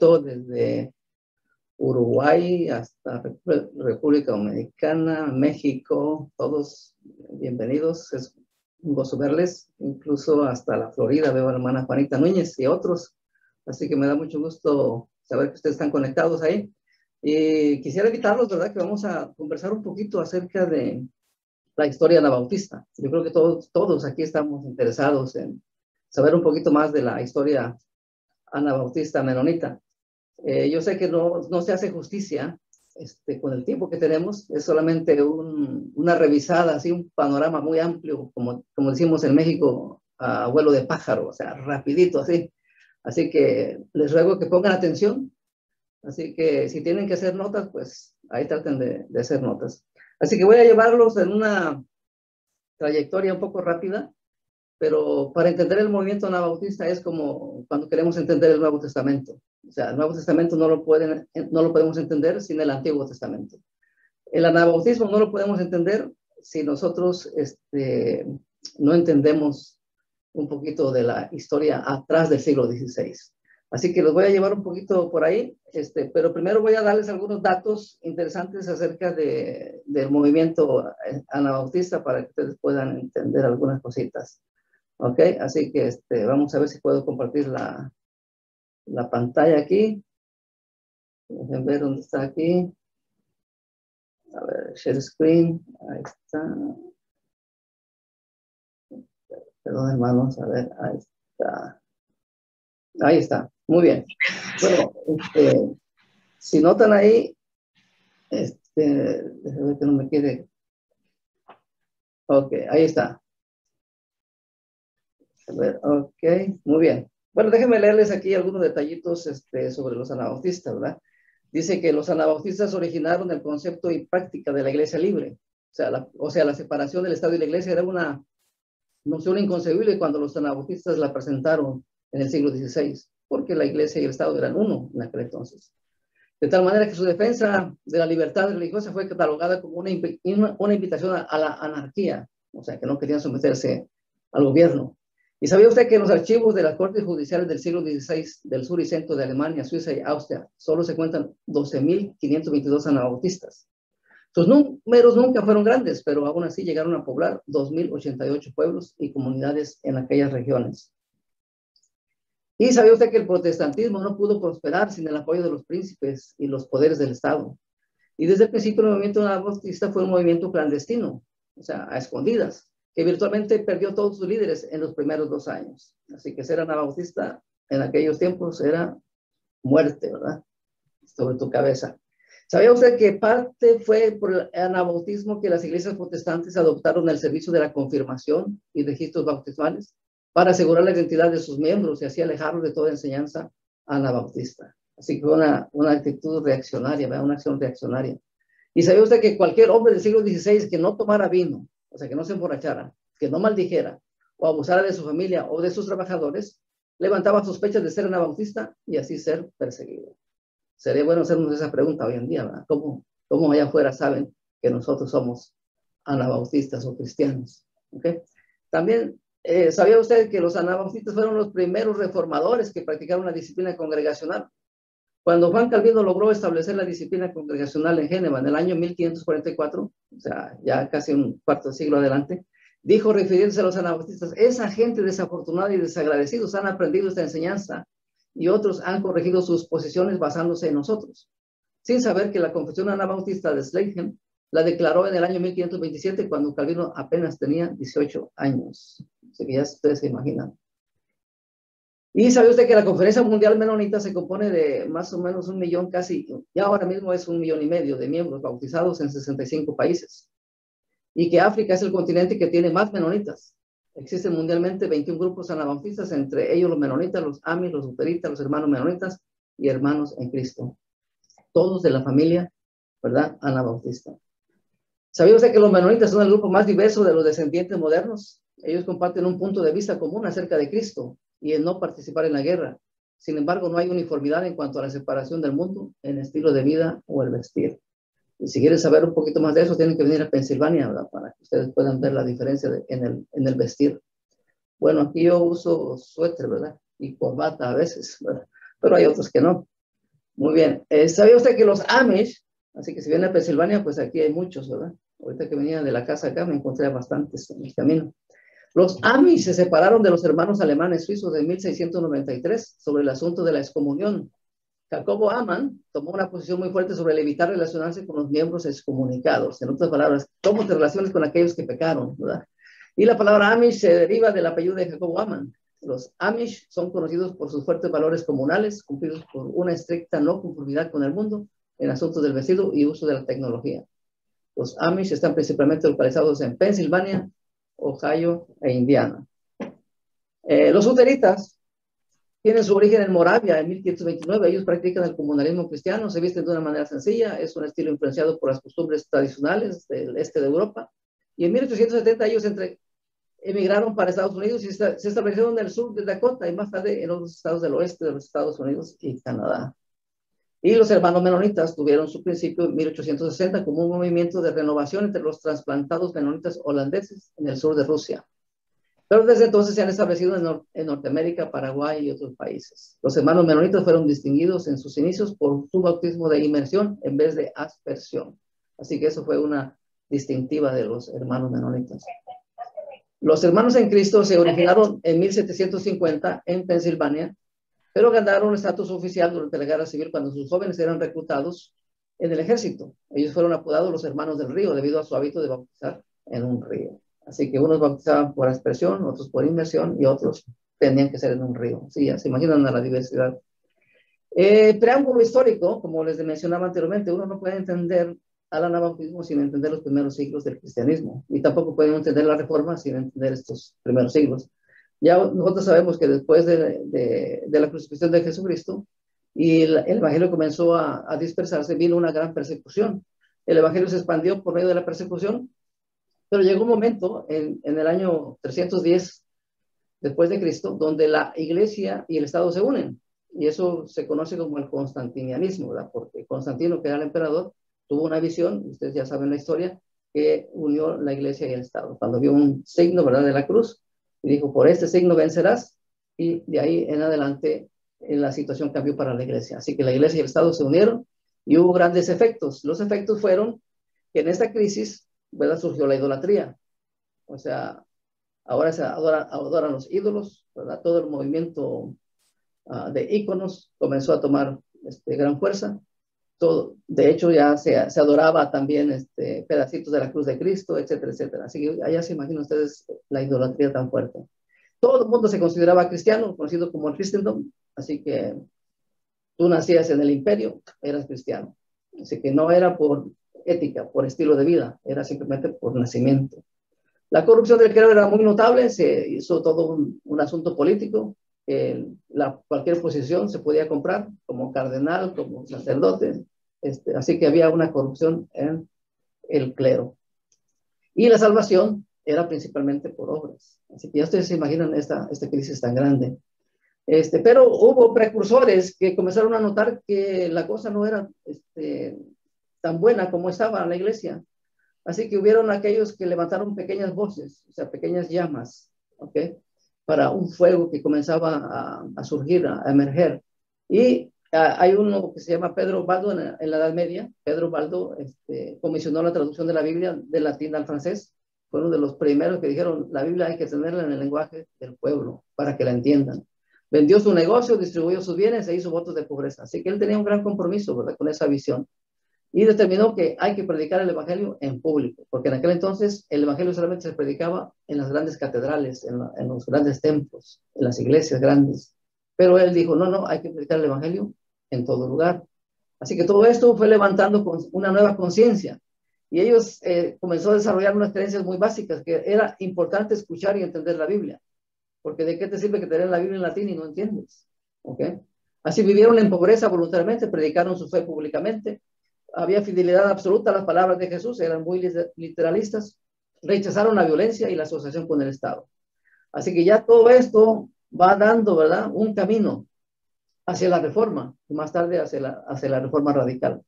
poquito desde Uruguay hasta República Dominicana, México, todos bienvenidos. Es un gozo verles, incluso hasta la Florida veo a la hermana Juanita Núñez y otros. Así que me da mucho gusto saber que ustedes están conectados ahí. Y quisiera invitarlos, ¿verdad?, que vamos a conversar un poquito acerca de la historia anabautista. Yo creo que todos aquí estamos interesados en saber un poquito más de la historia anabautista menonita. Yo sé que no se hace justicia con el tiempo que tenemos, es solamente una revisada, así un panorama muy amplio, como decimos en México, a vuelo de pájaro, o sea, rapidito así. Así que les ruego que pongan atención. Así que si tienen que hacer notas, pues ahí traten de hacer notas. Así que voy a llevarlos en una trayectoria un poco rápida, pero para entender el movimiento anabautista es como cuando queremos entender el Nuevo Testamento. O sea, el Nuevo Testamento no lo podemos entender sin el Antiguo Testamento. El anabautismo no lo podemos entender si nosotros no entendemos un poquito de la historia atrás del siglo XVI. Así que los voy a llevar un poquito por ahí, pero primero voy a darles algunos datos interesantes acerca del movimiento anabautista para que ustedes puedan entender algunas cositas. Ok, así que vamos a ver si puedo compartir la pantalla aquí. Dejen ver dónde está aquí. A ver, share screen. Ahí está. Perdón, hermanos, a ver, ahí está. Ahí está, muy bien. Bueno, si notan ahí, déjenme ver que no me quede. Ok, ahí está. A ver, ok, muy bien. Bueno, déjenme leerles aquí algunos detallitos sobre los anabautistas, ¿verdad? Dice que los anabautistas originaron el concepto y práctica de la iglesia libre. O sea, la separación del Estado y la iglesia era una noción inconcebible cuando los anabautistas la presentaron en el siglo XVI, porque la iglesia y el Estado eran uno en aquel entonces. De tal manera que su defensa de la libertad religiosa fue catalogada como una invitación a la anarquía, o sea, que no querían someterse al gobierno. ¿Y sabía usted que en los archivos de las cortes judiciales del siglo XVI del sur y centro de Alemania, Suiza y Austria solo se cuentan 12.522 anabautistas? Sus números nunca fueron grandes, pero aún así llegaron a poblar 2.088 pueblos y comunidades en aquellas regiones. ¿Y sabía usted que el protestantismo no pudo prosperar sin el apoyo de los príncipes y los poderes del Estado? Y desde el principio el movimiento anabautista fue un movimiento clandestino, o sea, a escondidas, que virtualmente perdió todos sus líderes en los primeros 2 años. Así que ser anabautista en aquellos tiempos era muerte, ¿verdad? Sobre tu cabeza. ¿Sabía usted que parte fue por el anabautismo que las iglesias protestantes adoptaron el servicio de la confirmación y registros bautismales para asegurar la identidad de sus miembros y así alejarlos de toda enseñanza anabautista? Así que fue una actitud reaccionaria, ¿verdad? Una acción reaccionaria. ¿Y sabía usted que cualquier hombre del siglo XVI que no tomara vino, o sea, que no se emborrachara, que no maldijera o abusara de su familia o de sus trabajadores, levantaba sospechas de ser anabautista y así ser perseguido? Sería bueno hacernos esa pregunta hoy en día, ¿verdad? ¿Cómo allá afuera saben que nosotros somos anabautistas o cristianos? ¿Okay? También, ¿sabía usted que los anabautistas fueron los primeros reformadores que practicaron la disciplina congregacional? Cuando Juan Calvino logró establecer la disciplina congregacional en Génova en el año 1544, o sea, ya casi un cuarto de siglo adelante, dijo refiriéndose a los anabautistas: esa gente desafortunada y desagradecidos han aprendido esta enseñanza y otros han corregido sus posiciones basándose en nosotros, sin saber que la confesión anabautista de Schleichen la declaró en el año 1527 cuando Calvino apenas tenía 18 años. Así que ya ustedes se imaginan. Y sabe usted que la Conferencia Mundial Menonita se compone de más o menos 1 millón, casi, ya ahora mismo es 1,5 millones de miembros bautizados en 65 países. Y que África es el continente que tiene más menonitas. Existen mundialmente 21 grupos anabautistas, entre ellos los menonitas, los amis, los luteritas, los hermanos menonitas y hermanos en Cristo. Todos de la familia, ¿verdad?, anabautista. ¿Sabía usted que los menonitas son el grupo más diverso de los descendientes modernos? Ellos comparten un punto de vista común acerca de Cristo y el no participar en la guerra. Sin embargo, no hay uniformidad en cuanto a la separación del mundo en estilo de vida o el vestir. Y si quieren saber un poquito más de eso, tienen que venir a Pensilvania, ¿verdad?, para que ustedes puedan ver la diferencia en el vestir. Bueno, aquí yo uso suéter, ¿verdad?, y corbata a veces, ¿verdad?, pero hay otros que no. Muy bien. ¿Sabía usted que los Amish, así que si viene a Pensilvania, pues aquí hay muchos, ¿verdad? Ahorita que venía de la casa acá me encontré bastantes en el camino. Los Amish se separaron de los hermanos alemanes suizos en 1693 sobre el asunto de la excomunión. Jacobo Ammann tomó una posición muy fuerte sobre el evitar relacionarse con los miembros excomunicados. En otras palabras, cómo te relaciones con aquellos que pecaron, ¿verdad? Y la palabra Amish se deriva del apellido de Jacobo Ammann. Los Amish son conocidos por sus fuertes valores comunales, cumplidos por una estricta no conformidad con el mundo en asuntos del vestido y uso de la tecnología. Los Amish están principalmente localizados en Pensilvania, Ohio e Indiana. Los luteritas tienen su origen en Moravia en 1529. Ellos practican el comunalismo cristiano, se visten de una manera sencilla, es un estilo influenciado por las costumbres tradicionales del este de Europa. Y en 1870 ellos emigraron para Estados Unidos y se establecieron en el sur de Dakota y más tarde en los estados del oeste de los Estados Unidos y Canadá. Y los hermanos menonitas tuvieron su principio en 1860 como un movimiento de renovación entre los trasplantados menonitas holandeses en el sur de Rusia. Pero desde entonces se han establecido en Norteamérica, Paraguay y otros países. Los hermanos menonitas fueron distinguidos en sus inicios por su bautismo de inmersión en vez de aspersión. Así que eso fue una distintiva de los hermanos menonitas. Los hermanos en Cristo se originaron en 1750 en Pensilvania, pero ganaron estatus oficial durante la Guerra Civil cuando sus jóvenes eran reclutados en el ejército. Ellos fueron apodados los hermanos del río debido a su hábito de bautizar en un río. Así que unos bautizaban por aspersión, otros por inmersión y otros tenían que ser en un río. Sí, ya se imaginan a la diversidad. Preámbulo histórico, como les mencionaba anteriormente, uno no puede entender al anabautismo sin entender los primeros siglos del cristianismo y tampoco pueden entender la reforma sin entender estos primeros siglos. Ya nosotros sabemos que después de la crucifixión de Jesucristo y el evangelio comenzó a dispersarse, vino una gran persecución. El evangelio se expandió por medio de la persecución, pero llegó un momento en el año 310 después de Cristo donde la iglesia y el Estado se unen. Y eso se conoce como el constantinianismo, ¿verdad? Porque Constantino, que era el emperador, tuvo una visión, ustedes ya saben la historia, que unió la iglesia y el Estado. Cuando vio un signo, ¿verdad?, de la cruz, y dijo, por este signo vencerás, y de ahí en adelante la situación cambió para la iglesia. Así que la iglesia y el Estado se unieron y hubo grandes efectos. Los efectos fueron que en esta crisis, ¿verdad?, surgió la idolatría. O sea, ahora se adoran los ídolos, ¿verdad? Todo el movimiento de íconos comenzó a tomar gran fuerza. Todo, de hecho, ya se adoraba también pedacitos de la cruz de Cristo, etcétera, etcétera. Así que allá se imaginan ustedes la idolatría tan fuerte. Todo el mundo se consideraba cristiano, conocido como el Christendom, así que tú nacías en el imperio, eras cristiano. Así que no era por ética, por estilo de vida, era simplemente por nacimiento. La corrupción del clero era muy notable, se hizo todo un asunto político. Cualquier posición se podía comprar, como cardenal, como sacerdote. Así que había una corrupción en el clero. Y la salvación era principalmente por obras. Así que ya ustedes se imaginan esta crisis tan grande. Pero hubo precursores que comenzaron a notar que la cosa no era tan buena como estaba la iglesia. Así que hubieron aquellos que levantaron pequeñas voces, o sea, pequeñas llamas, ¿ok?, para un fuego que comenzaba a surgir, a emerger. Y hay uno que se llama Pedro Baldo en la Edad Media. Pedro Baldo comisionó la traducción de la Biblia del latín al francés. Fue uno de los primeros que dijeron, la Biblia hay que tenerla en el lenguaje del pueblo para que la entiendan. Vendió su negocio, distribuyó sus bienes e hizo votos de pobreza. Así que él tenía un gran compromiso, ¿verdad?, con esa visión. Y determinó que hay que predicar el evangelio en público, porque en aquel entonces el evangelio solamente se predicaba en las grandes catedrales, en los grandes templos, en las iglesias grandes. Pero él dijo, no, hay que predicar el evangelio en todo lugar. Así que todo esto fue levantando una nueva conciencia. Y ellos comenzó a desarrollar unas creencias muy básicas, que era importante escuchar y entender la Biblia. Porque ¿de qué te sirve que te den la Biblia en latín y no entiendes? ¿Ok? Así vivieron en pobreza voluntariamente, predicaron su fe públicamente. Había fidelidad absoluta a las palabras de Jesús, eran muy literalistas, rechazaron la violencia y la asociación con el Estado. Así que ya todo esto va dando, ¿verdad?, un camino hacia la reforma y más tarde hacia la reforma radical.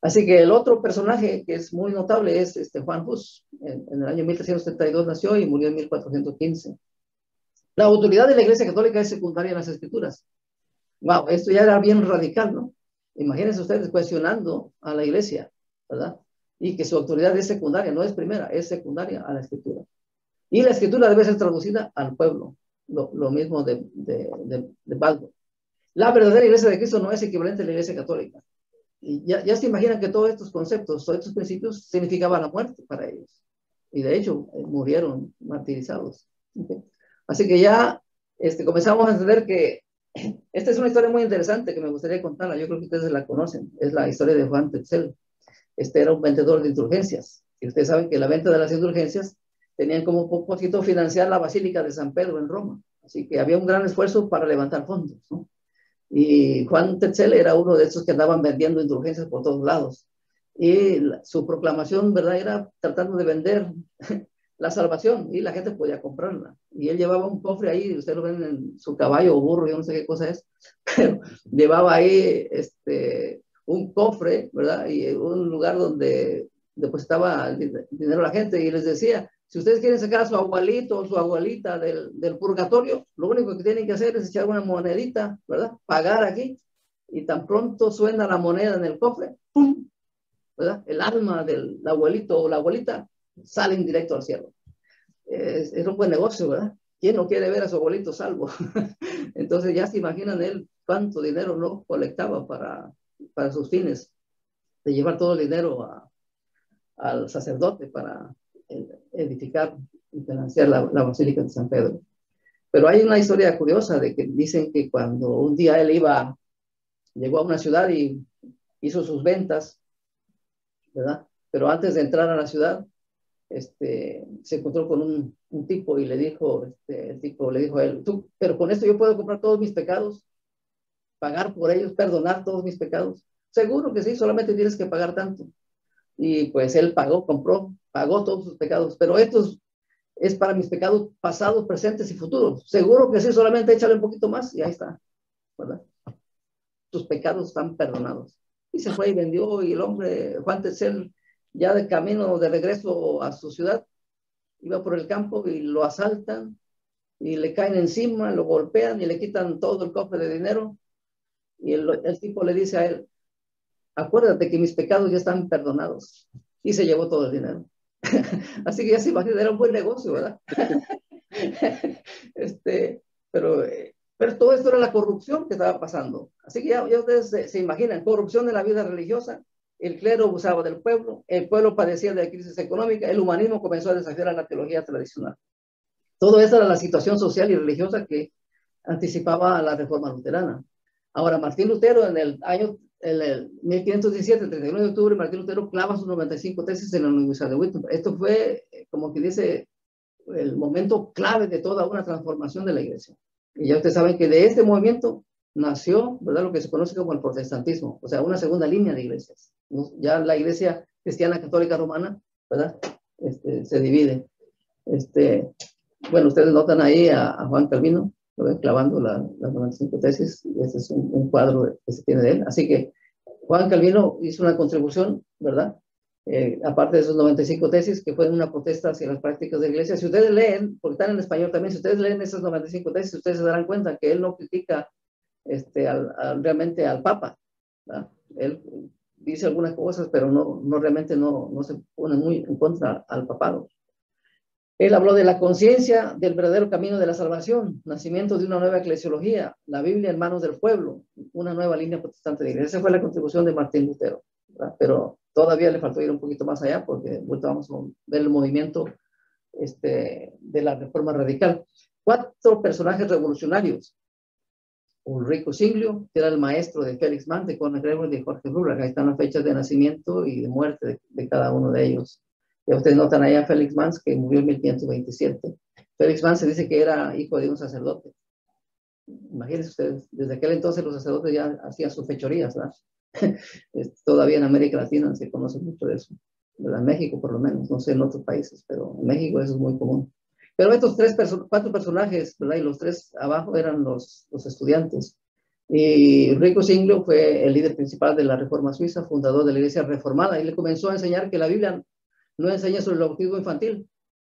Así que el otro personaje que es muy notable es Juan Hus. En el año 1332 nació y murió en 1415. La autoridad de la Iglesia Católica es secundaria en las Escrituras. Wow, esto ya era bien radical, ¿no? Imagínense ustedes cuestionando a la iglesia, ¿verdad? Y que su autoridad es secundaria, no es primera, es secundaria a la escritura. Y la escritura debe ser traducida al pueblo. Lo mismo de Baldwin. La verdadera iglesia de Cristo no es equivalente a la iglesia católica. Y ya se imaginan que todos estos conceptos, todos estos principios significaban la muerte para ellos. Y de hecho, murieron martirizados. ¿Okay? Así que ya comenzamos a entender que esta es una historia muy interesante que me gustaría contarla. Yo creo que ustedes la conocen. Es la historia de Juan Tetzel. Este era un vendedor de indulgencias. Y ustedes saben que la venta de las indulgencias tenían como propósito financiar la Basílica de San Pedro en Roma. Así que había un gran esfuerzo para levantar fondos, ¿no? Y Juan Tetzel era uno de esos que andaban vendiendo indulgencias por todos lados. Y su proclamación, ¿verdad?, era tratando de vender la salvación y la gente podía comprarla. Y él llevaba un cofre ahí, ustedes lo ven en su caballo o burro, yo no sé qué cosa es, pero llevaba ahí un cofre, ¿verdad? Y un lugar donde depositaba el dinero a la gente y les decía, si ustedes quieren sacar a su abuelito o su abuelita del purgatorio, lo único que tienen que hacer es echar una monedita, ¿verdad? Pagar aquí y tan pronto suena la moneda en el cofre, ¡pum!, ¿verdad? El alma del abuelito o la abuelita salen directo al cielo. Es un buen negocio, ¿verdad? ¿Quién no quiere ver a su abuelito salvo? Entonces ya se imaginan él cuánto dinero no colectaba para sus fines, de llevar todo el dinero al sacerdote para edificar y financiar la Basílica de San Pedro. Pero hay una historia curiosa de que dicen que cuando un día él llegó a una ciudad y hizo sus ventas, ¿verdad? Pero antes de entrar a la ciudad, se encontró con un tipo y le dijo, el tipo le dijo a él, tú, pero con esto yo puedo comprar todos mis pecados, pagar por ellos, perdonar todos mis pecados. Seguro que sí, solamente tienes que pagar tanto. Y pues él pagó todos sus pecados, pero esto es para mis pecados pasados, presentes y futuros. Seguro que sí, solamente échale un poquito más y ahí está, ¿verdad? Tus pecados están perdonados. Y se fue y vendió, y el hombre, Juan Tetzel, ya de camino de regreso a su ciudad, iba por el campo y lo asaltan y le caen encima, lo golpean y le quitan todo el cofre de dinero. Y el tipo le dice a él, acuérdate que mis pecados ya están perdonados. Y se llevó todo el dinero. Así que ya se imagina, era un buen negocio, ¿verdad? pero, pero todo esto era la corrupción que estaba pasando. Así que ya ustedes se imaginan, corrupción en la vida religiosa, el clero abusaba del pueblo, el pueblo padecía de crisis económica, el humanismo comenzó a desafiar a la teología tradicional. Todo eso era la situación social y religiosa que anticipaba a la reforma luterana. Ahora, Martín Lutero en el 1517, el 31 de octubre, Martín Lutero clava sus 95 tesis en la Universidad de Wittenberg. Esto fue, como que dice, el momento clave de toda una transformación de la iglesia. Y ya ustedes saben que de este movimiento nació, ¿verdad?, lo que se conoce como el protestantismo, o sea, una segunda línea de iglesias. Ya la iglesia cristiana católica romana, ¿verdad?, se divide. Bueno, ustedes notan ahí a Juan Calvino, ¿lo ven?, clavando las 95 tesis, y este es un cuadro que se tiene de él. Así que Juan Calvino hizo una contribución, ¿verdad?, aparte de esos 95 tesis, que fue una protesta hacia las prácticas de la iglesia. Si ustedes leen, porque están en español también, si ustedes leen esas 95 tesis, ustedes se darán cuenta que él no critica realmente al Papa, ¿verdad? Él dice algunas cosas, pero no realmente no se pone muy en contra al papado. Él habló de la conciencia del verdadero camino de la salvación, nacimiento de una nueva eclesiología, la Biblia en manos del pueblo, una nueva línea protestante de iglesia. Esa fue la contribución de Martín Lutero, ¿verdad? Pero todavía le faltó ir un poquito más allá, porque ahorita vamos a ver el movimiento de la reforma radical. 4 personajes revolucionarios. Ulrico Zwinglio, que era el maestro de Felix Manz, de Conrad Grebel y de Jorge Blurach. Ahí están las fechas de nacimiento y de muerte de cada uno de ellos. Ya ustedes notan ahí a Felix Manz, que murió en 1527. Felix Manz se dice que era hijo de un sacerdote. Imagínense ustedes, desde aquel entonces los sacerdotes ya hacían sus fechorías, ¿verdad? Todavía en América Latina se conoce mucho de eso, ¿verdad? En México por lo menos, no sé en otros países, pero en México eso es muy común. Pero estos 4 personajes, ¿verdad?, y los 3 abajo eran los estudiantes. Y Ulrico Zwinglio fue el líder principal de la Reforma Suiza, fundador de la Iglesia Reformada, y le comenzó a enseñar que la Biblia no enseña sobre el bautismo infantil,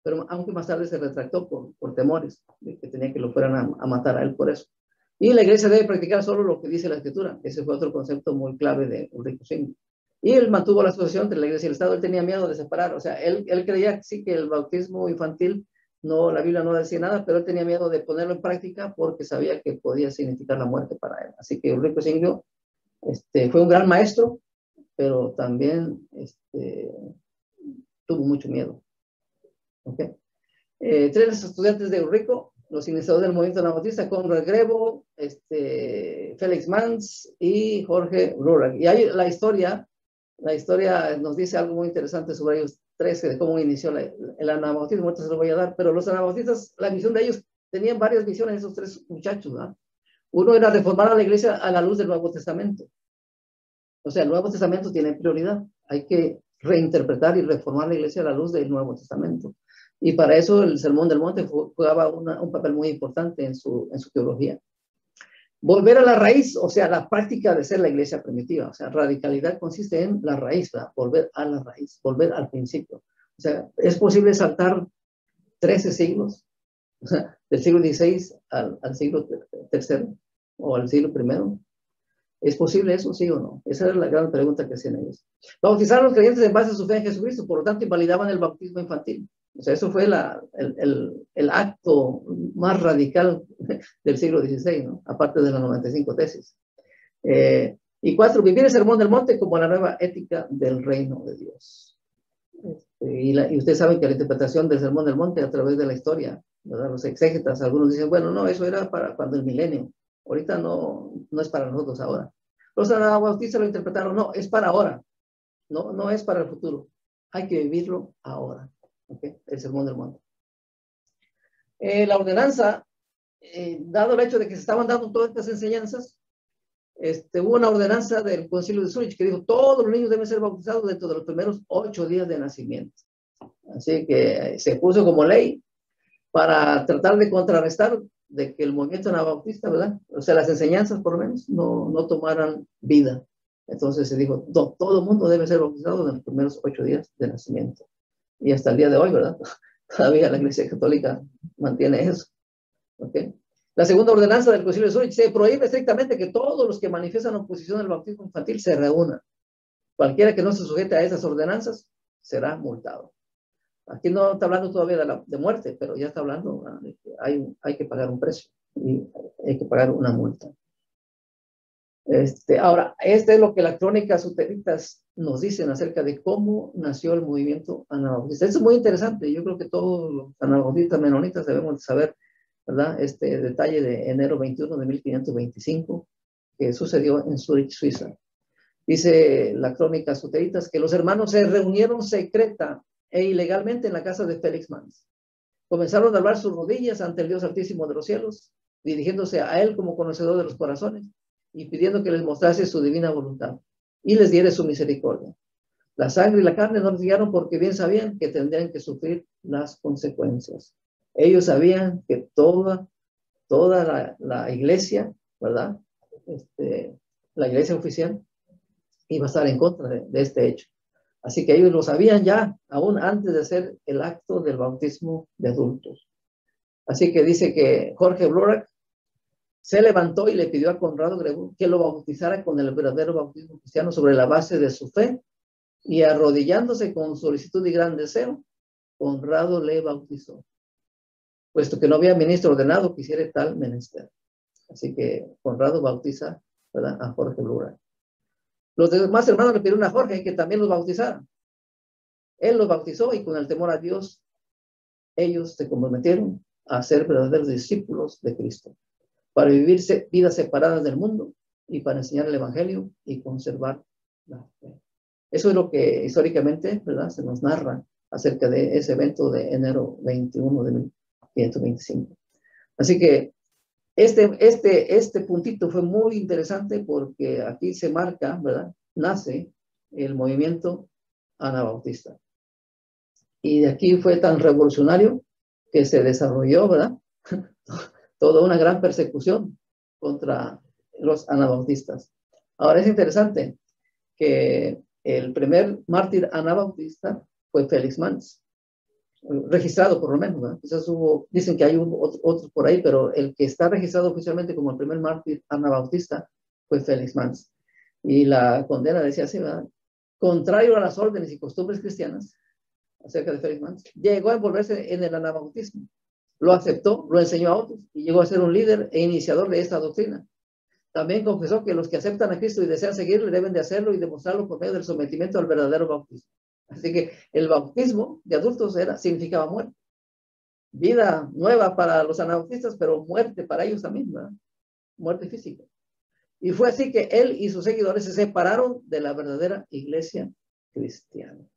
pero aunque más tarde se retractó por temores de que tenía que lo fueran a matar a él por eso. Y la iglesia debe practicar solo lo que dice la escritura. Ese fue otro concepto muy clave de Ulrico Zwingli. Y él mantuvo la asociación entre la iglesia y el Estado. Él tenía miedo de separar. O sea, él creía sí que el bautismo infantil, no, la Biblia no decía nada, pero él tenía miedo de ponerlo en práctica porque sabía que podía significar la muerte para él. Así que Ulrico Zwingli fue un gran maestro, pero también tuvo mucho miedo. ¿Okay? Tres estudiantes de Ulrico, los iniciadores del movimiento anabautista, Conrad Grebo, Félix Mans y Jorge Rurak. Y ahí la historia nos dice algo muy interesante sobre ellos tres, de cómo inició el anabautismo. Ahorita se lo voy a dar, pero los anabautistas, la misión de ellos, tenían varias misiones, esos tres muchachos, ¿verdad? Uno era reformar a la iglesia a la luz del Nuevo Testamento. O sea, el Nuevo Testamento tiene prioridad. Hay que reinterpretar y reformar la iglesia a la luz del Nuevo Testamento. Y para eso el Sermón del Monte jugaba un papel muy importante en su teología. Volver a la raíz, o sea, la práctica de ser la iglesia primitiva. O sea, radicalidad consiste en la raíz, ¿verdad? Volver a la raíz, volver al principio. O sea, es posible saltar 13 siglos, o sea, del siglo XVI al siglo III o al siglo I. ¿Es posible eso, sí o no? Esa era la gran pregunta que hacían ellos. Bautizaron a los creyentes en base a su fe en Jesucristo, por lo tanto invalidaban el bautismo infantil. O sea, eso fue el acto más radical del siglo XVI, ¿no? Aparte de las 95 tesis. Y 4, vivir el sermón del monte como la nueva ética del reino de Dios. Y ustedes saben que la interpretación del sermón del monte a través de la historia, ¿verdad? Los exégetas, algunos dicen, bueno, no, eso era para cuando el milenio. Ahorita no es para nosotros ahora. Los anabautistas lo interpretaron, no, es para ahora. No es para el futuro. Hay que vivirlo ahora. ¿Okay? El sermón del monte. La ordenanza, dado el hecho de que se estaban dando todas estas enseñanzas, hubo una ordenanza del Concilio de Zúrich que dijo, todos los niños deben ser bautizados dentro de los primeros 8 días de nacimiento. Así que se puso como ley para tratar de contrarrestar de que el movimiento anabautista, ¿verdad? O sea, las enseñanzas, por lo menos, no tomaran vida. Entonces se dijo, no, todo el mundo debe ser bautizado en los primeros 8 días de nacimiento. Y hasta el día de hoy, ¿verdad? Todavía la Iglesia Católica mantiene eso. ¿Okay? La segunda ordenanza del Concilio de Zúrich se prohíbe estrictamente que todos los que manifiestan oposición al bautismo infantil se reúnan. Cualquiera que no se sujete a esas ordenanzas será multado. Aquí no está hablando todavía de muerte, pero ya está hablando de que hay que pagar un precio y hay que pagar una multa. Ahora, es lo que las crónicas suteritas nos dicen acerca de cómo nació el movimiento anabautista. Eso es muy interesante. Yo creo que todos los anabautistas menonitas debemos de saber, ¿verdad? Este detalle de enero 21 de 1525 que sucedió en Zurich, Suiza. Dice la crónica suteritas que los hermanos se reunieron secreta e ilegalmente en la casa de Félix Mans. Comenzaron a hablar sus rodillas ante el Dios Altísimo de los cielos, dirigiéndose a él como conocedor de los corazones y pidiendo que les mostrase su divina voluntad y les diere su misericordia. La sangre y la carne no les guiaron porque bien sabían que tendrían que sufrir las consecuencias. Ellos sabían que toda la iglesia, ¿verdad? La iglesia oficial iba a estar en contra de este hecho. Así que ellos lo sabían ya, aún antes de hacer el acto del bautismo de adultos. Así que dice que Jorge Rurak se levantó y le pidió a Conrado Grebo que lo bautizara con el verdadero bautismo cristiano sobre la base de su fe, y arrodillándose con solicitud y gran deseo, Conrado le bautizó, puesto que no había ministro ordenado que hiciera tal menester. Así que Conrado bautiza, ¿verdad?, a Jorge Rurak. Los demás hermanos le pidieron a Jorge que también los bautizara. Él los bautizó y con el temor a Dios, ellos se comprometieron a ser verdaderos discípulos de Cristo, para vivir vidas separadas del mundo y para enseñar el Evangelio y conservar la fe. Eso es lo que históricamente, ¿verdad?, se nos narra acerca de ese evento de enero 21 de 1525. Así que este puntito fue muy interesante porque aquí se marca, ¿verdad?, nace el movimiento anabautista. Y de aquí fue tan revolucionario que se desarrolló, ¿verdad?, toda una gran persecución contra los anabautistas. Ahora es interesante que el primer mártir anabautista fue Félix Mans. registrado por lo menos, ¿verdad? Quizás dicen que hay otros por ahí, pero el que está registrado oficialmente como el primer mártir anabautista fue Félix Mans. Y la condena decía así, ¿verdad? Contrario a las órdenes y costumbres cristianas acerca de Félix Mans, llegó a envolverse en el anabautismo. Lo aceptó, lo enseñó a otros y llegó a ser un líder e iniciador de esta doctrina. También confesó que los que aceptan a Cristo y desean seguirle deben de hacerlo y demostrarlo por medio del sometimiento al verdadero bautismo. Así que el bautismo de adultos significaba muerte. Vida nueva para los anabautistas, pero muerte para ellos también, ¿verdad? Muerte física. Y fue así que él y sus seguidores se separaron de la verdadera iglesia cristiana.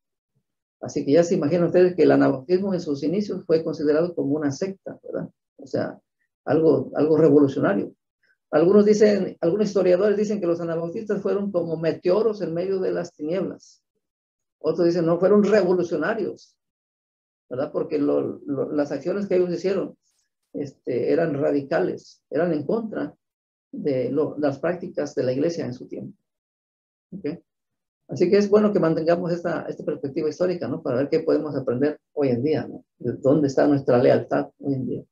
Así que ya se imaginan ustedes que el anabautismo en sus inicios fue considerado como una secta, ¿verdad? O sea, algo revolucionario. Algunos historiadores dicen que los anabautistas fueron como meteoros en medio de las tinieblas. Otros dicen, no, fueron revolucionarios, ¿verdad? Porque las acciones que ellos hicieron eran radicales, eran en contra de las prácticas de la iglesia en su tiempo. ¿Okay? Así que es bueno que mantengamos esta perspectiva histórica, ¿no? Para ver qué podemos aprender hoy en día, ¿no? De dónde está nuestra lealtad hoy en día.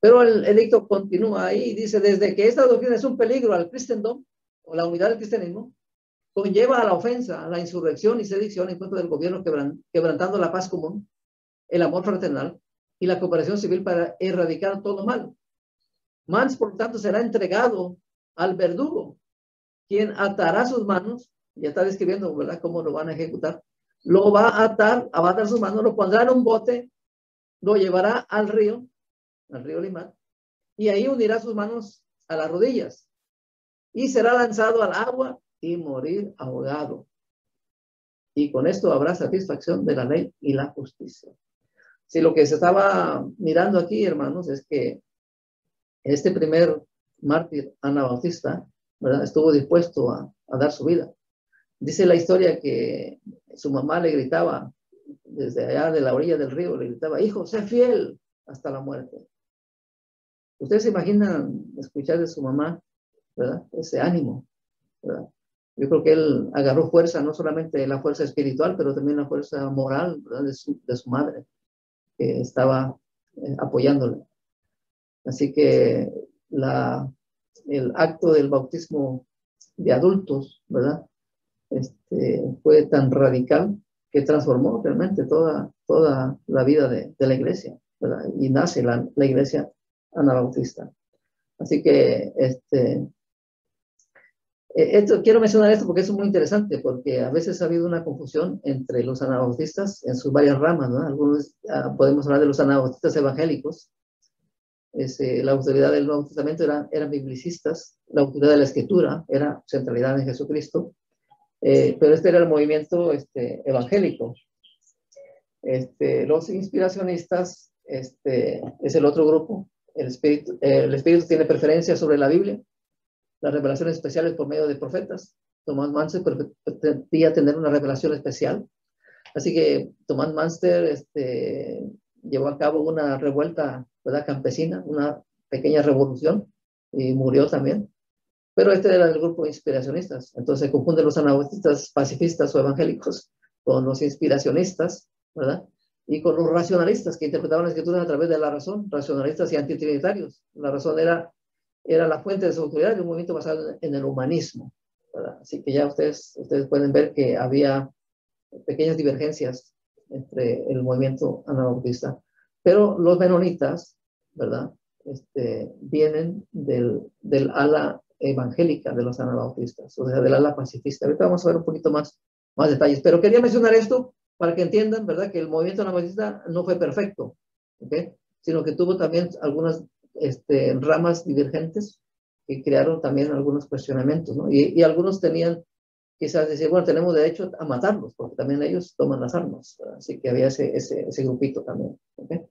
Pero el edicto continúa ahí y dice, desde que esta doctrina es un peligro al cristendom, o la unidad del cristianismo, conlleva a la ofensa, a la insurrección y sedición en contra del gobierno, quebrantando la paz común, el amor fraternal y la cooperación civil para erradicar todo mal. Mans, por lo tanto, será entregado al verdugo, quien atará sus manos, ya está describiendo, ¿verdad?, cómo lo van a ejecutar, lo va a atar sus manos, lo pondrá en un bote, lo llevará al río Limán, y ahí unirá sus manos a las rodillas, y será lanzado al agua y morir ahogado. Y con esto habrá satisfacción de la ley y la justicia. Si lo que se estaba mirando aquí, hermanos, es que este primer mártir anabautista, ¿verdad?, estuvo dispuesto a dar su vida. Dice la historia que su mamá le gritaba desde allá de la orilla del río, le gritaba, hijo, sé fiel hasta la muerte. Ustedes se imaginan escuchar de su mamá, ¿verdad?, ese ánimo, ¿verdad? Yo creo que él agarró fuerza, no solamente la fuerza espiritual, pero también la fuerza moral, ¿verdad?, de su madre, que estaba apoyándole. Así que el acto del bautismo de adultos, ¿verdad?, fue tan radical que transformó realmente toda la vida de la iglesia, ¿verdad? Y nace la iglesia anabautista. Así que quiero mencionar esto porque es muy interesante, porque a veces ha habido una confusión entre los anabautistas en sus varias ramas, ¿no? Algunos podemos hablar de los anabautistas evangélicos. La autoridad del Nuevo Testamento eran biblicistas, la autoridad de la Escritura era centralidad en Jesucristo, pero este era el movimiento evangélico. Los inspiracionistas es el otro grupo. El espíritu tiene preferencia sobre la Biblia, las revelaciones especiales por medio de profetas. Tomás Manster pretendía tener una revelación especial. Así que Tomás Manster llevó a cabo una revuelta, ¿verdad?, campesina, una pequeña revolución, y murió también. Pero era el grupo de inspiracionistas. Entonces se confunden los anabautistas pacifistas o evangélicos con los inspiracionistas, ¿verdad? Y con los racionalistas que interpretaban las escrituras a través de la razón, racionalistas y antitrinitarios. La razón era la fuente de su autoridad, de un movimiento basado en el humanismo, ¿verdad? Así que ya ustedes pueden ver que había pequeñas divergencias entre el movimiento anabautista. Pero los menonitas, ¿verdad?, vienen del ala evangélica de los anabautistas, o sea, del ala pacifista. Ahorita vamos a ver un poquito más detalles, pero quería mencionar esto para que entiendan, ¿verdad?, que el movimiento anabautista no fue perfecto, ¿okay?, sino que tuvo también algunas ramas divergentes que crearon también algunos cuestionamientos, ¿no? Y algunos tenían quizás decir, bueno, tenemos derecho a matarlos, porque también ellos toman las armas, ¿verdad? Así que había ese grupito también, ¿okay?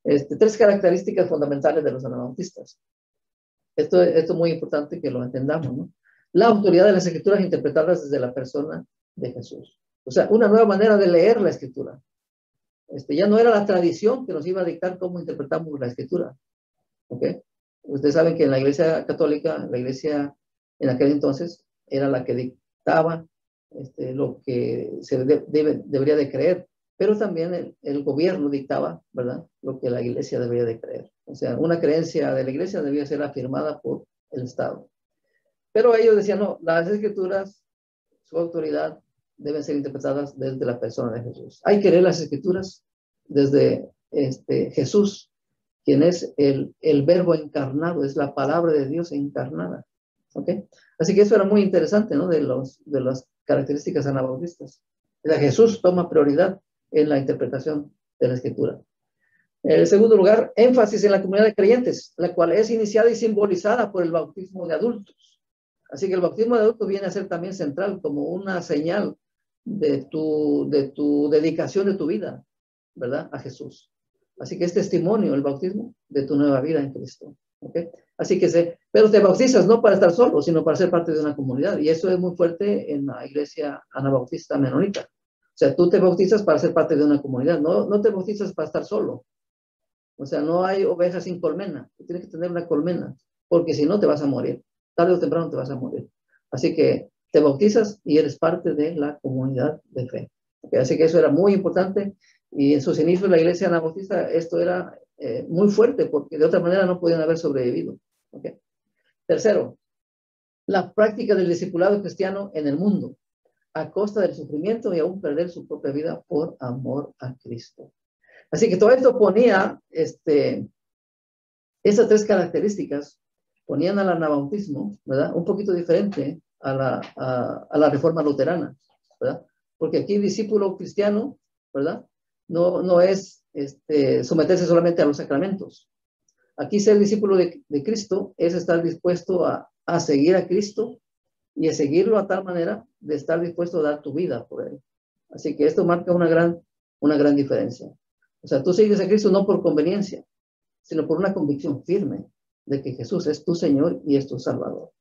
3 características fundamentales de los anabautistas. Esto es muy importante que lo entendamos, ¿no? La autoridad de las escrituras interpretadas desde la persona de Jesús. O sea, una nueva manera de leer la escritura. Ya no era la tradición que nos iba a dictar cómo interpretamos la escritura, ¿ok? Ustedes saben que en la iglesia católica, la iglesia en aquel entonces era la que dictaba lo que se debería de creer. pero también el gobierno dictaba, ¿verdad?, lo que la iglesia debía de creer. O sea, una creencia de la iglesia debía ser afirmada por el Estado. Pero ellos decían, no, las escrituras, su autoridad, deben ser interpretadas desde la persona de Jesús. Hay que leer las escrituras desde Jesús, quien es el verbo encarnado, es la palabra de Dios encarnada. ¿Ok? Así que eso era muy interesante, ¿no? De las características anabautistas. O sea, Jesús toma prioridad en la interpretación de la escritura. En segundo lugar, énfasis en la comunidad de creyentes, la cual es iniciada y simbolizada por el bautismo de adultos. Así que el bautismo de adultos viene a ser también central como una señal de tu dedicación de tu vida, ¿verdad?, a Jesús. Así que es testimonio el bautismo de tu nueva vida en Cristo. ¿Okay? Así que pero te bautizas no para estar solo, sino para ser parte de una comunidad. Y eso es muy fuerte en la iglesia anabautista menonita. O sea, tú te bautizas para ser parte de una comunidad, no te bautizas para estar solo. O sea, no hay ovejas sin colmena. Tú tienes que tener una colmena, porque si no te vas a morir. Tarde o temprano te vas a morir. Así que te bautizas y eres parte de la comunidad de fe. ¿Okay? Así que eso era muy importante. Y en sus inicios la iglesia anabautista esto era muy fuerte, porque de otra manera no podían haber sobrevivido. ¿Okay? Tercero, la práctica del discipulado cristiano en el mundo, a costa del sufrimiento y aún perder su propia vida por amor a Cristo. Así que todo esto ponía, esas tres características ponían al anabautismo, ¿verdad?, un poquito diferente a la reforma luterana, ¿verdad? Porque aquí discípulo cristiano, ¿verdad?, no es someterse solamente a los sacramentos. Aquí ser discípulo de Cristo es estar dispuesto a seguir a Cristo y a seguirlo a tal manera de estar dispuesto a dar tu vida por él. Así que esto marca una gran diferencia. O sea, tú sigues a Cristo no por conveniencia, sino por una convicción firme de que Jesús es tu Señor y es tu Salvador.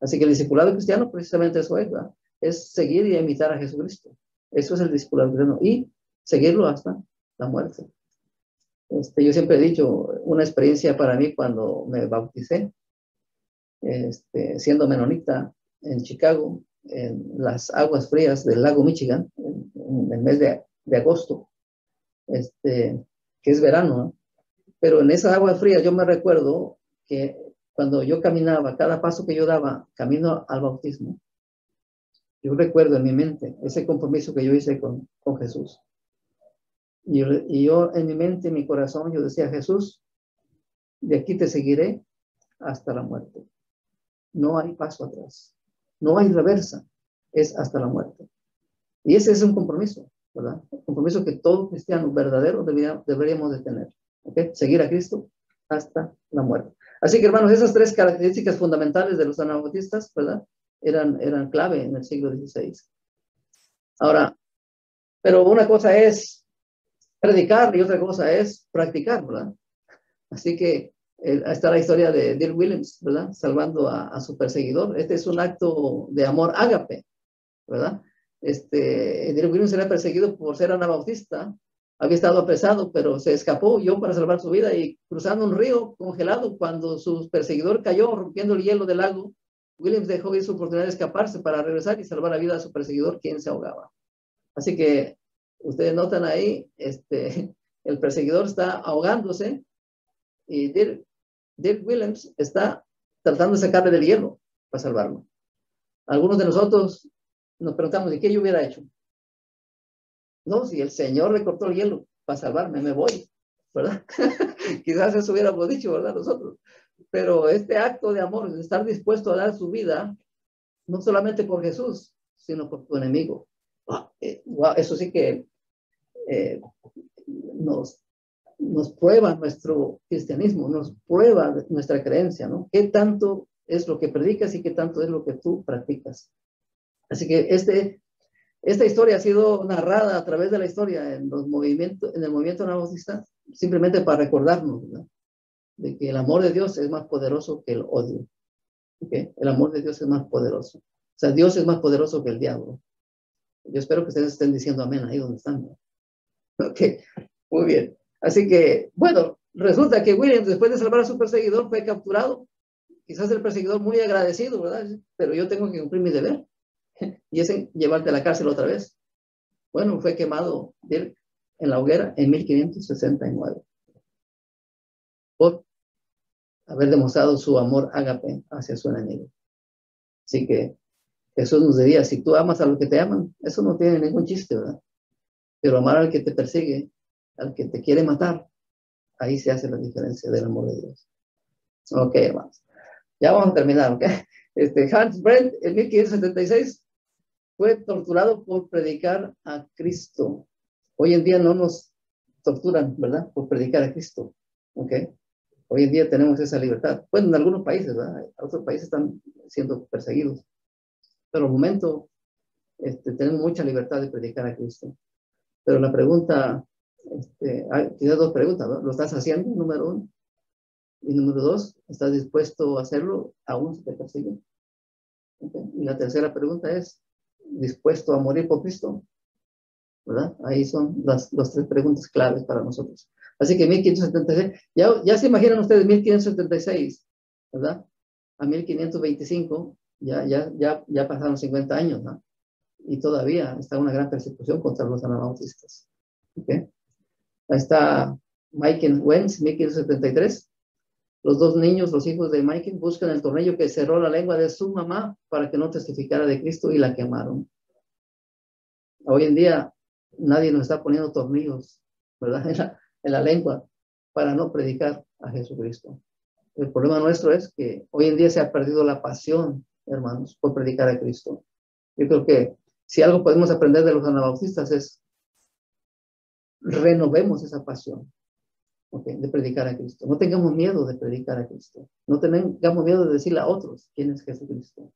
Así que el discipulado cristiano precisamente eso es, ¿verdad? Es seguir y imitar a Jesucristo. Eso es el discipulado cristiano y seguirlo hasta la muerte. Yo siempre he dicho, una experiencia para mí cuando me bauticé, siendo menonita en Chicago, en las aguas frías del lago Michigan, en el mes de agosto, que es verano, ¿no? Pero en esa agua fría yo me recuerdo que cuando yo caminaba, cada paso que yo daba camino al bautismo, yo recuerdo en mi mente ese compromiso que yo hice con Jesús. Y yo en mi mente, en mi corazón, yo decía, Jesús, de aquí te seguiré hasta la muerte. No hay paso atrás. No hay reversa. Es hasta la muerte. Y ese es un compromiso, ¿verdad? Un compromiso que todo cristiano verdadero deberíamos de tener. ¿Okay? Seguir a Cristo hasta la muerte. Así que, hermanos, esas tres características fundamentales de los anabautistas, ¿verdad?, eran clave en el siglo XVI. Ahora, pero una cosa es predicar y otra cosa es practicar, ¿verdad? Así que está la historia de Dirk Willems, ¿verdad?, salvando a su perseguidor. Este es un acto de amor ágape, ¿verdad? Dirk Willems era perseguido por ser anabautista. Había estado apresado, pero se escapó yo para salvar su vida y cruzando un río congelado, cuando su perseguidor cayó rompiendo el hielo del lago, Willems dejó ir su oportunidad de escaparse para regresar y salvar la vida a su perseguidor, quien se ahogaba. Así que ustedes notan ahí, el perseguidor está ahogándose y Dirk Willems está tratando de sacarle del hielo para salvarlo. Algunos de nosotros nos preguntamos, ¿de qué yo hubiera hecho? No, si el Señor le cortó el hielo para salvarme, me voy, ¿verdad? Quizás eso hubiéramos dicho, ¿verdad? Nosotros. Pero este acto de amor, de estar dispuesto a dar su vida, no solamente por Jesús, sino por tu enemigo. Wow, eso sí que nos prueba nuestro cristianismo, nos prueba nuestra creencia, ¿no? ¿Qué tanto es lo que predicas y qué tanto es lo que tú practicas? Así que esta historia ha sido narrada a través de la historia en el movimiento anabautista, simplemente para recordarnos, ¿verdad?, de que el amor de Dios es más poderoso que el odio. ¿Okay? El amor de Dios es más poderoso. O sea, Dios es más poderoso que el diablo. Yo espero que ustedes estén diciendo amén ahí donde están, ¿no? Ok, muy bien. Así que, bueno, resulta que Williams, después de salvar a su perseguidor, fue capturado. Quizás el perseguidor muy agradecido, ¿verdad? Pero yo tengo que cumplir mi deber. Y es llevarte a la cárcel otra vez. Bueno, fue quemado Dirk en la hoguera en 1569 por haber demostrado su amor ágape hacia su enemigo. Así que Jesús nos diría, si tú amas a los que te aman, eso no tiene ningún chiste, ¿verdad? Pero amar al que te persigue, al que te quiere matar, ahí se hace la diferencia del amor de Dios. Ok, hermanos. Ya vamos a terminar, ¿ok? Hans Brent, en 1576, fue torturado por predicar a Cristo. Hoy en día no nos torturan, ¿verdad? Por predicar a Cristo, ¿ok? Hoy en día tenemos esa libertad. Bueno, en algunos países, ¿verdad? Otros países están siendo perseguidos. Pero al momento tenemos mucha libertad de predicar a Cristo. Pero la pregunta, quizás dos preguntas, ¿no? ¿Lo estás haciendo, número uno? Y número dos, ¿estás dispuesto a hacerlo aún si te persiguen? ¿Okay? Y la tercera pregunta es, ¿dispuesto a morir por Cristo? ¿Verdad? Ahí son las tres preguntas claves para nosotros. Así que 1576, ya se imaginan ustedes 1576, ¿verdad? A 1525, ya pasaron 50 años, ¿no? Y todavía está una gran persecución contra los anabautistas. ¿Okay? Ahí está Michael Wenz, 1573. Los dos niños, los hijos de Michael, buscan el tornillo que cerró la lengua de su mamá para que no testificara de Cristo y la quemaron. Hoy en día nadie nos está poniendo tornillos, ¿verdad? En la lengua para no predicar a Jesucristo. El problema nuestro es que hoy en día se ha perdido la pasión, hermanos, por predicar a Cristo. Yo creo que si algo podemos aprender de los anabautistas es renovemos esa pasión, ¿okay? De predicar a Cristo. No tengamos miedo de predicar a Cristo. No tengamos miedo de decirle a otros quién es Jesucristo.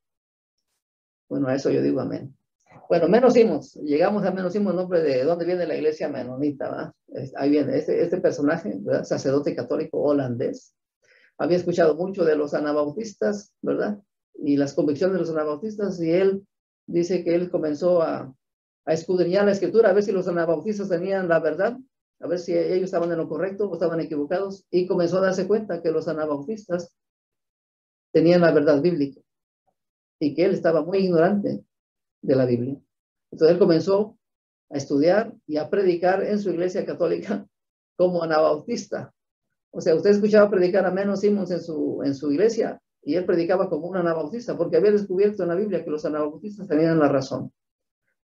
Bueno, a eso yo digo amén. Bueno, Menos llegamos a Menos en nombre de dónde viene la iglesia menonita, ¿verdad? Ahí viene este personaje, ¿verdad? Sacerdote católico holandés. Había escuchado mucho de los anabautistas, ¿verdad? Y las convicciones de los anabautistas, y él dice que él comenzó a escudriñar la escritura, a ver si los anabautistas tenían la verdad, a ver si ellos estaban en lo correcto o estaban equivocados, y comenzó a darse cuenta que los anabautistas tenían la verdad bíblica y que él estaba muy ignorante de la Biblia. Entonces él comenzó a estudiar y a predicar en su iglesia católica como anabautista. O sea, usted escuchaba predicar a Menno Simons en su iglesia y él predicaba como un anabautista porque había descubierto en la Biblia que los anabautistas tenían la razón.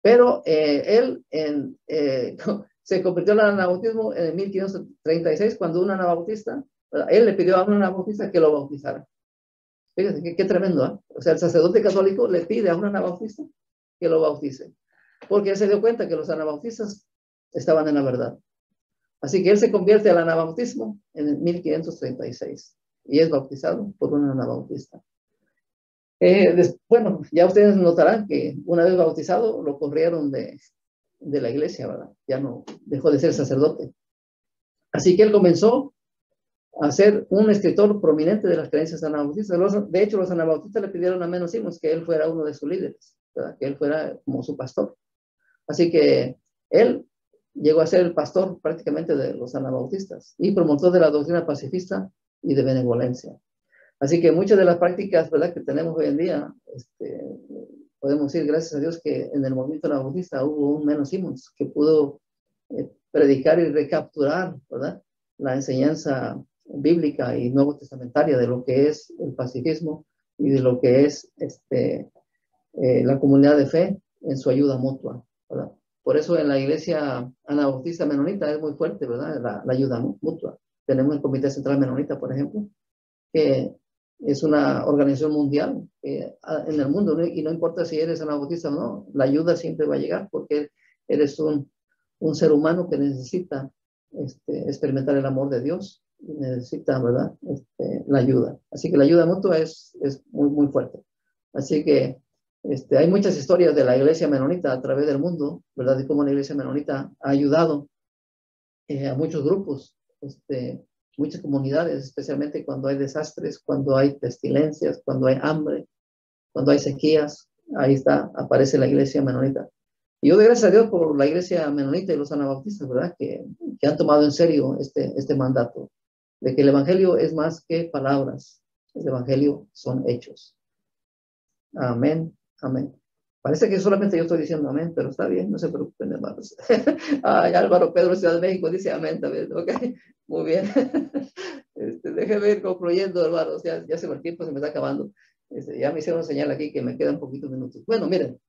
Pero él se convirtió en el anabautismo en 1536 cuando un anabautista, él le pidió a un anabautista que lo bautizara. Fíjense, qué tremendo, ¿eh? O sea, el sacerdote católico le pide a un anabautista que lo bautice, porque él se dio cuenta que los anabautistas estaban en la verdad. Así que él se convierte al anabautismo en 1536 y es bautizado por un anabautista. Bueno, ya ustedes notarán que una vez bautizado lo corrieron de la iglesia, ¿verdad? Ya no dejó de ser sacerdote. Así que él comenzó a ser un escritor prominente de las creencias anabautistas. De hecho, los anabautistas le pidieron a Menno Simons que él fuera uno de sus líderes, ¿verdad? Que él fuera como su pastor. Así que él llegó a ser el pastor prácticamente de los anabautistas y promotor de la doctrina pacifista y de benevolencia. Así que muchas de las prácticas, ¿verdad?, que tenemos hoy en día, podemos decir, gracias a Dios, que en el movimiento anabautista hubo un Menno Simons que pudo predicar y recapturar, ¿verdad?, la enseñanza bíblica y nuevo testamentaria de lo que es el pacifismo y de lo que es la comunidad de fe en su ayuda mutua, ¿verdad? Por eso en la iglesia anabautista menonita es muy fuerte, ¿verdad?, la ayuda mutua. Tenemos el Comité Central Menonita, por ejemplo, que es una organización mundial en el mundo, ¿no? Y no importa si eres anabautista o no, la ayuda siempre va a llegar porque eres un ser humano que necesita experimentar el amor de Dios y necesita, ¿verdad?, la ayuda. Así que la ayuda mutua es muy, muy fuerte. Así que hay muchas historias de la iglesia menonita a través del mundo, ¿verdad?, de cómo la iglesia menonita ha ayudado a muchos grupos, muchas comunidades, especialmente cuando hay desastres, cuando hay pestilencias, cuando hay hambre, cuando hay sequías. Ahí aparece la iglesia menonita. Y yo doy gracias a Dios por la iglesia menonita y los anabautistas, ¿verdad?, que han tomado en serio este mandato, de que el evangelio es más que palabras, el evangelio son hechos. Amén, amén. Parece que solamente yo estoy diciendo amén, pero está bien, no se preocupen, hermanos. Ay, Álvaro Pedro, Ciudad de México, dice amén también, ok, muy bien. Déjeme ir concluyendo, hermanos, ya se el tiempo, se me está acabando. Ya me hicieron señal aquí que me quedan poquitos minutos. Bueno, miren,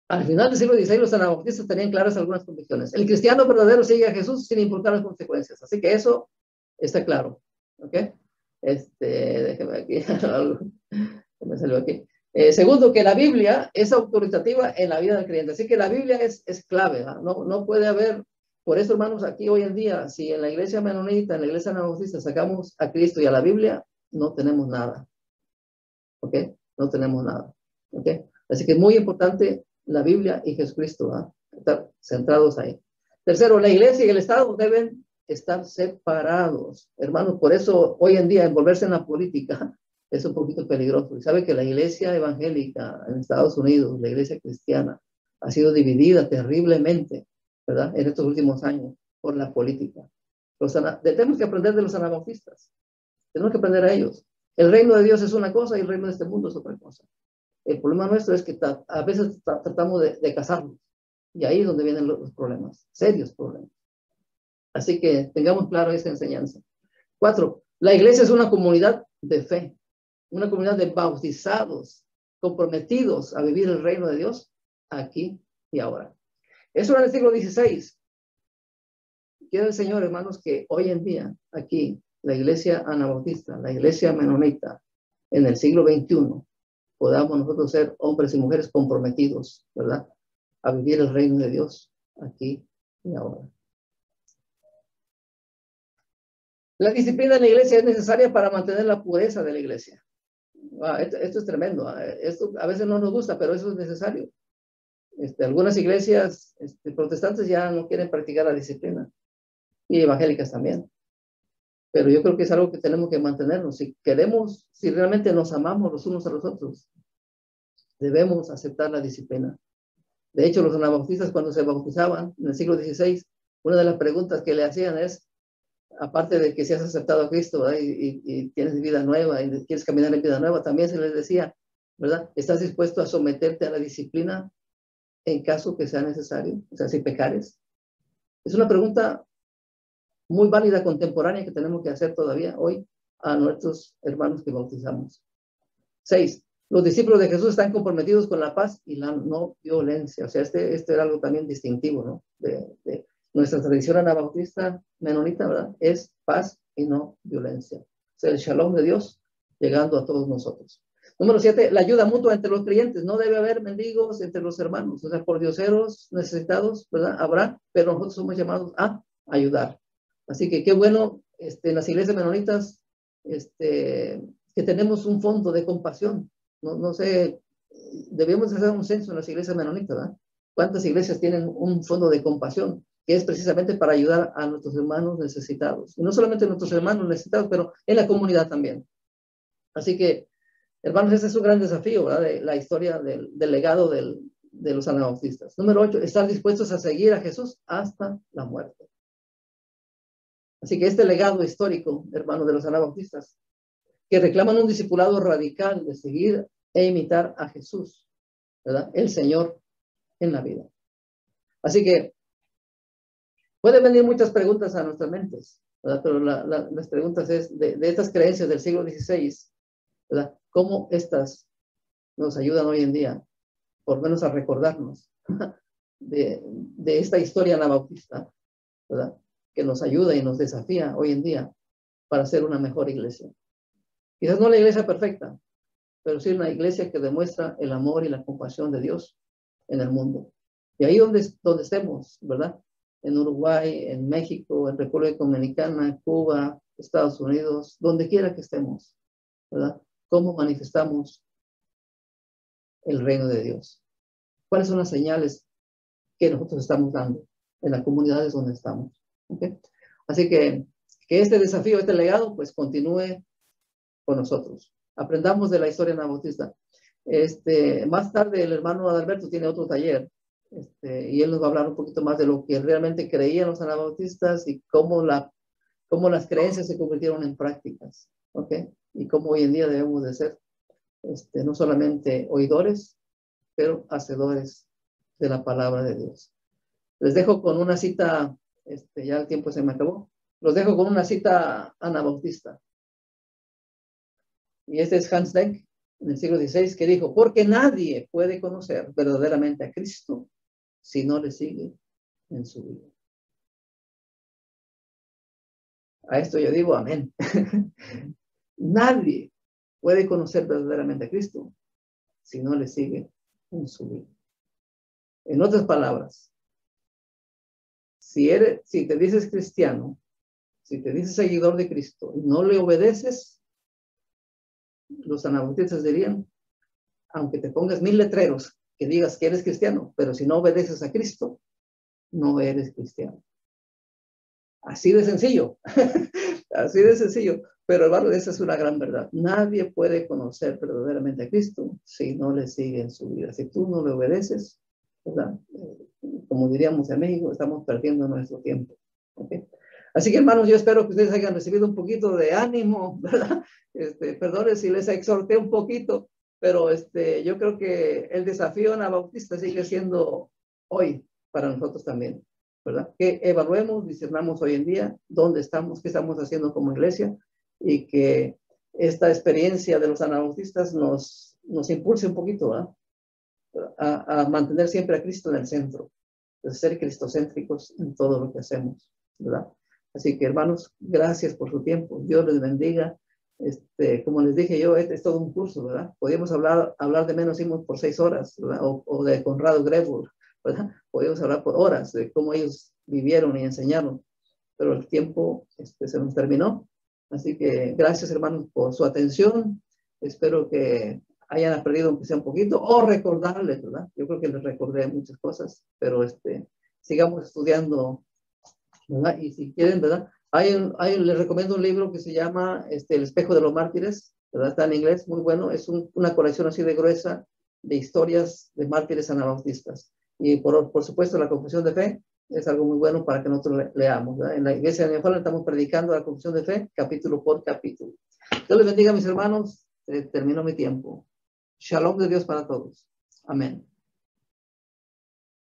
al final del siglo XVI los anabautistas tenían claras algunas convicciones. El cristiano verdadero sigue a Jesús sin importar las consecuencias, así que eso está claro, ok. Déjeme aquí, algo que me salió aquí. Segundo, que la Biblia es autoritativa en la vida del creyente. Así que la Biblia es clave. No puede haber, por eso hermanos, aquí hoy en día, si en la iglesia menonita, en la iglesia anabautista sacamos a Cristo y a la Biblia, no tenemos nada. ¿Ok? No tenemos nada. ¿Ok? Así que es muy importante la Biblia y Jesucristo, estar centrados ahí. Tercero, la iglesia y el Estado deben estar separados. Hermanos, por eso hoy en día envolverse en la política es un poquito peligroso. Y sabe que la iglesia evangélica en Estados Unidos, la iglesia cristiana, ha sido dividida terriblemente, ¿verdad? En estos últimos años por la política. Tenemos que aprender de los anabautistas. Tenemos que aprender a ellos. El reino de Dios es una cosa y el reino de este mundo es otra cosa. El problema nuestro es que a veces tratamos de casarlos. Y ahí es donde vienen los problemas, serios problemas. Así que tengamos claro esa enseñanza. 4. La iglesia es una comunidad de fe, una comunidad de bautizados, comprometidos a vivir el reino de Dios aquí y ahora. Eso era en el siglo XVI. Quiere el Señor, hermanos, que hoy en día, aquí, la iglesia anabautista, la iglesia menonita, en el siglo XXI, podamos nosotros ser hombres y mujeres comprometidos, ¿verdad? A vivir el reino de Dios aquí y ahora. La disciplina en la iglesia es necesaria para mantener la pureza de la iglesia. Esto es tremendo. Esto a veces no nos gusta, pero eso es necesario. Algunas iglesias protestantes ya no quieren practicar la disciplina. Y evangélicas también. Pero yo creo que es algo que tenemos que mantenernos. Si queremos, si realmente nos amamos los unos a los otros, debemos aceptar la disciplina. De hecho, los anabautistas cuando se bautizaban en el siglo XVI, una de las preguntas que le hacían es, aparte de que si has aceptado a Cristo, ¿verdad? Y tienes vida nueva y quieres caminar en vida nueva, también se les decía, ¿verdad? ¿Estás dispuesto a someterte a la disciplina en caso que sea necesario? O sea, si pecares. Es una pregunta muy válida, contemporánea, que tenemos que hacer todavía hoy a nuestros hermanos que bautizamos. 6. Los discípulos de Jesús están comprometidos con la paz y la no violencia. O sea, este era algo también distintivo, ¿no? De nuestra tradición anabautista menonita, ¿verdad? Es paz y no violencia. O sea, el shalom de Dios llegando a todos nosotros. Número 7, la ayuda mutua entre los creyentes. No debe haber mendigos entre los hermanos. O sea, por dioseros necesitados, ¿verdad? Habrá, pero nosotros somos llamados a ayudar. Así que qué bueno, en las iglesias menonitas, que tenemos un fondo de compasión. No sé, debemos hacer un censo en las iglesias menonitas, ¿verdad? ¿Cuántas iglesias tienen un fondo de compasión? Que es precisamente para ayudar a nuestros hermanos necesitados. Y no solamente a nuestros hermanos necesitados, pero en la comunidad también. Así que, hermanos, ese es un gran desafío, ¿verdad? De la historia del legado de los anabautistas. Número 8, estar dispuestos a seguir a Jesús hasta la muerte. Así que este legado histórico, hermanos, de los anabautistas, que reclaman un discipulado radical de seguir e imitar a Jesús, ¿verdad? El Señor en la vida. Así que pueden venir muchas preguntas a nuestras mentes, ¿verdad? Pero las preguntas es de estas creencias del siglo XVI, ¿verdad? ¿Cómo estas nos ayudan hoy en día, por lo menos a recordarnos de esta historia anabautista, ¿verdad? Que nos ayuda y nos desafía hoy en día para ser una mejor iglesia. Quizás no la iglesia perfecta, pero sí una iglesia que demuestra el amor y la compasión de Dios en el mundo. Y ahí donde estemos, ¿verdad? En Uruguay, en México, en República Dominicana, Cuba, Estados Unidos, donde quiera que estemos, ¿verdad? ¿Cómo manifestamos el reino de Dios? ¿Cuáles son las señales que nosotros estamos dando en las comunidades donde estamos? ¿Okay? Así que este desafío, este legado, pues continúe con nosotros. Aprendamos de la historia anabautista. Más tarde el hermano Adalberto tiene otro taller, y él nos va a hablar un poquito más de lo que realmente creían los anabautistas y cómo las creencias se convirtieron en prácticas, ¿ok? Y cómo hoy en día debemos de ser, no solamente oidores, pero hacedores de la palabra de Dios. Les dejo con una cita, ya el tiempo se me acabó. Los dejo con una cita anabautista. Y este es Hans Denk, en el siglo XVI, que dijo, porque nadie puede conocer verdaderamente a Cristo si no le sigue en su vida. A esto yo digo amén. Nadie puede conocer verdaderamente a Cristo si no le sigue en su vida. En otras palabras, si te dices cristiano, si te dices seguidor de Cristo y no le obedeces, los anabautistas dirían, aunque te pongas 1000 letreros que digas que eres cristiano, pero si no obedeces a Cristo, no eres cristiano. Así de sencillo. Así de sencillo. Pero hermano, esa es una gran verdad. Nadie puede conocer verdaderamente a Cristo si no le sigue en su vida. Si tú no le obedeces, ¿verdad? Como diríamos en México, estamos perdiendo nuestro tiempo. ¿Okay? Así que hermanos, yo espero que ustedes hayan recibido un poquito de ánimo, ¿verdad? Perdone si les exhorté un poquito, pero yo creo que el desafío anabautista sigue siendo hoy para nosotros también, ¿verdad? Que evaluemos, discernamos hoy en día dónde estamos, qué estamos haciendo como iglesia, y que esta experiencia de los anabautistas nos impulse un poquito, ¿verdad? A mantener siempre a Cristo en el centro, de ser cristocéntricos en todo lo que hacemos, ¿verdad? Así que hermanos, gracias por su tiempo, Dios les bendiga. Como les dije yo, es todo un curso, ¿verdad? Podríamos hablar de menos por 6 horas, ¿verdad? O de Conrado Grebel, ¿verdad? Podríamos hablar por horas de cómo ellos vivieron y enseñaron, pero el tiempo se nos terminó. Así que gracias hermanos por su atención. Espero que hayan aprendido aunque sea un poquito, o recordarles, ¿verdad? Yo creo que les recordé muchas cosas, pero sigamos estudiando, ¿verdad? Y si quieren, ¿verdad? Les recomiendo un libro que se llama El espejo de los mártires, ¿verdad? Está en inglés, muy bueno. Es una colección así de gruesa de historias de mártires anabautistas. Y por supuesto, la confesión de fe es algo muy bueno para que nosotros leamos, ¿verdad? En la iglesia de Neofola estamos predicando la confesión de fe, capítulo por capítulo. Dios les bendiga, mis hermanos. Terminó mi tiempo. Shalom de Dios para todos. Amén.